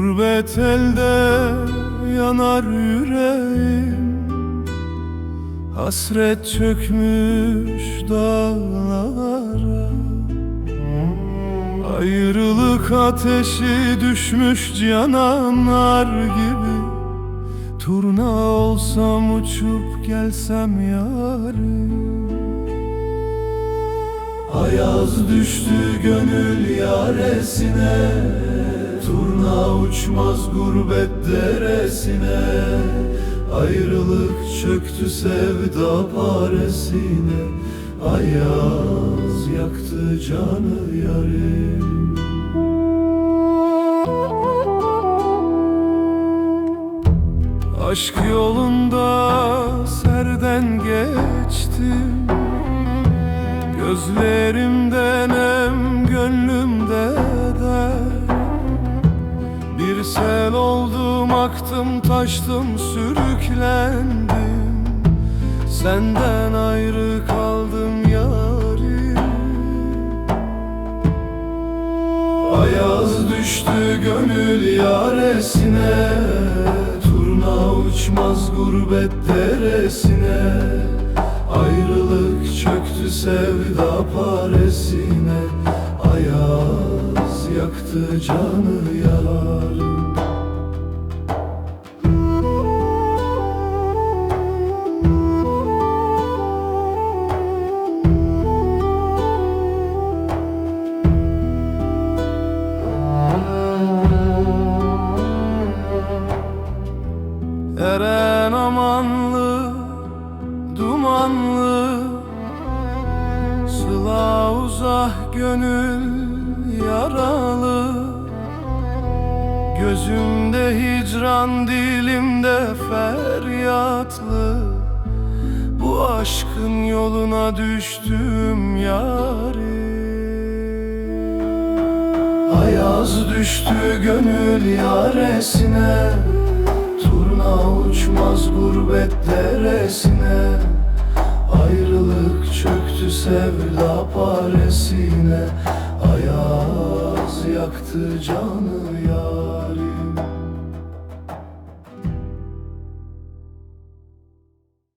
Gurbet elde yanar yüreğim, hasret çökmüş dağlara. Ayrılık ateşi düşmüş cananlar gibi. Turna olsam uçup gelsem yarim. Ayaz düştü gönül yaresine, turna uçmaz gurbet deresine. Ayrılık çöktü sevda paresine, ayaz yaktı canı yarim. Aşk yolunda serden geçtim, gözlerimden hem gönlümde der. Bir sel oldum, aktım, taştım, sürüklendim. Senden ayrı kaldım yarim. Ayaz düştü gönül yaresine, turna uçmaz gurbet deresine. Ayrılık çöktü sevda paresine, ayaz yaktı canı yarim. Eren amanlı, dumanlı, sıla uzah gönül yaralı. Gözümde hicran, dilimde feryatlı. Bu aşkın yoluna düştüm yarim. Ayaz düştü gönül yaresine, turna uçmaz gurbet deresine. Ayrılık çöktü sevda paresine, ayaz yaktı canı yarim.